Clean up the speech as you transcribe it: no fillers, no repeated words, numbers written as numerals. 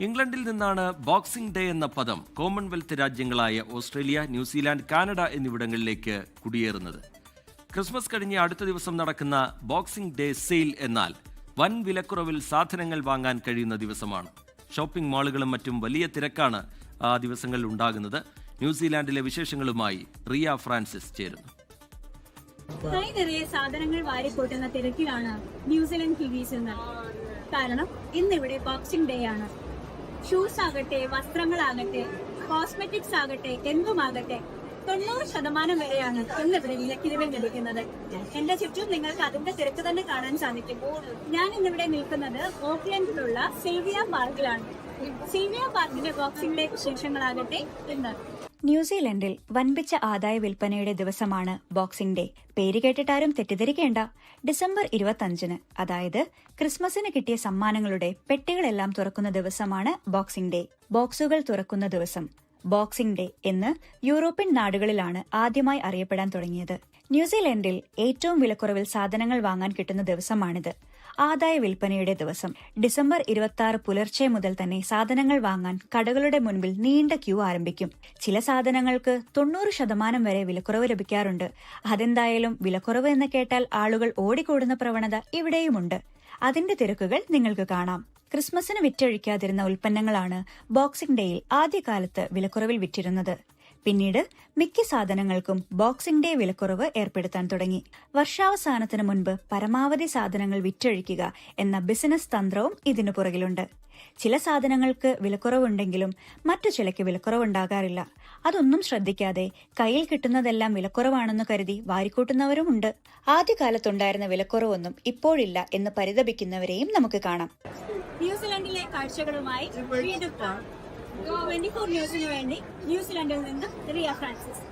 ഇംഗ്ലണ്ടിൽ നിന്നാണ് boxing day എന്ന പദം കോമൺവെൽത്ത് രാജ്യങ്ങളായ ഓസ്ട്രേലിയ, ന്യൂസിലാൻഡ്, കാനഡ എന്നിവിടങ്ങളിലേക്ക് കുടിയേറുന്നത്. ക്രിസ്മസ് കഴിഞ്ഞ് അടുത്ത ദിവസം നടക്കുന്ന ബോക്സിംഗ് ഡേ സെയിൽ എന്നാൽ വൻ വിലക്കുറവിൽ സാധനങ്ങൾ വാങ്ങാൻ കഴിയുന്ന ദിവസമാണ്. ഷോപ്പിംഗ് മാളുകളും മറ്റും വലിയ തിരക്കാണ് ആ ദിവസങ്ങളിൽ ഉണ്ടാകുന്നത്. ന്യൂസിലാൻഡിലെ വിശേഷങ്ങളുമായി റിയ ഫ്രാൻസിസ് ചേരുന്നു. കൈ നിറയെ സാധനങ്ങൾ വാരിക്കൂട്ടുന്ന തിരക്കിലാണ് ന്യൂസിലൻഡ് കിവീസ് എന്ന്. കാരണം ഇന്നിവിടെ ബോക്സിംഗ് ഡേ ആണ്. ഷൂസ് ആകട്ടെ, വസ്ത്രങ്ങളാകട്ടെ, കോസ്മെറ്റിക്സ് ആകട്ടെ, എന്തുമാകട്ടെ 90% വരെയാണ് ഇന്നിവിടെ വിലക്കിഴിവിൽ ലഭിക്കുന്നത്. എന്റെ ചുറ്റും നിങ്ങൾക്ക് അതിന്റെ തിരക്ക് തന്നെ കാണാൻ സാധിക്കും. ഞാൻ ഇന്നിവിടെ നിൽക്കുന്നത് ഓക്ലൻഡിലുള്ള സിൽവിയ പാർക്കിലാണ്. സിൽവിയ പാർക്കിന്റെ ബോക്സിംഗ് ഡേ വിശേഷങ്ങളാകട്ടെ ഇന്ന്. ന്യൂസിലൻഡിൽ വൻപിച്ച ആദായ വിൽപ്പനയുടെ ദിവസമാണ് ബോക്സിംഗ് ഡേ. പേര് കേട്ടിട്ടാരും തെറ്റിദ്ധരിക്കേണ്ട. ഡിസംബർ 25-ന്, അതായത് ക്രിസ്മസിന് കിട്ടിയ സമ്മാനങ്ങളുടെ പെട്ടികളെല്ലാം തുറക്കുന്ന ദിവസമാണ് ബോക്സിംഗ് ഡേ. ബോക്സുകൾ തുറക്കുന്ന ദിവസം, ബോക്സിംഗ് ഡേ എന്ന് യൂറോപ്യൻ നാടുകളിലാണ് ആദ്യമായി അറിയപ്പെടാൻ തുടങ്ങിയത്. ന്യൂസിലൻഡിൽ ഏറ്റവും വിലക്കുറവിൽ സാധനങ്ങൾ വാങ്ങാൻ കിട്ടുന്ന ദിവസമാണിത്. ആദായ വിൽപ്പനയുടെ ദിവസം. ഡിസംബർ 26 പുലർച്ചെ മുതൽ തന്നെ സാധനങ്ങൾ വാങ്ങാൻ കടകളുടെ മുൻപിൽ നീണ്ട ക്യൂ ആരംഭിക്കും. ചില സാധനങ്ങൾക്ക് 90% വരെ വിലക്കുറവ് ലഭിക്കാറുണ്ട്. അതെന്തായാലും വിലക്കുറവ് എന്ന് കേട്ടാൽ ആളുകൾ ഓടിക്കൂടുന്ന പ്രവണത ഇവിടെയുമുണ്ട്. അതിന്റെ തിരക്കുകൾ നിങ്ങൾക്ക് കാണാം. ക്രിസ്മസിന് വിറ്റഴിക്കാതിരുന്ന ഉൽപ്പന്നങ്ങളാണ് ബോക്സിംഗ് ഡേയിൽ ആദ്യകാലത്ത് വിലക്കുറവിൽ വിറ്റിരുന്നത്. പിന്നീട് മിക്ക സാധനങ്ങൾക്കും ബോക്സിംഗ് ഡേ വിലക്കുറവ് ഏർപ്പെടുത്താൻ തുടങ്ങി. വർഷാവസാനത്തിന് മുൻപ് പരമാവധി സാധനങ്ങൾ വിറ്റഴിക്കുക എന്ന ബിസിനസ് തന്ത്രവും ഇതിനു പുറകിലുണ്ട്. ചില സാധനങ്ങൾക്ക് വിലക്കുറവുണ്ടെങ്കിലും മറ്റു ചിലയ്ക്ക് വിലക്കുറവുണ്ടാകാറില്ല. അതൊന്നും ശ്രദ്ധിക്കാതെ കയ്യിൽ കിട്ടുന്നതെല്ലാം വിലക്കുറവാണെന്ന് കരുതി വാരിക്കൂട്ടുന്നവരുമുണ്ട്. ആദ്യകാലത്തുണ്ടായിരുന്ന വിലക്കുറവൊന്നും ഇപ്പോഴില്ല എന്ന് പരിതപിക്കുന്നവരെയും നമുക്ക് കാണാം. ന്യൂസിലൻഡിലെ കാഴ്ചകളുമായി വീണ്ടും 24 ന്യൂസിനു വേണ്ടി ന്യൂസിലൻഡിൽ നിന്ന് റിയ ഫ്രാൻസിസ്.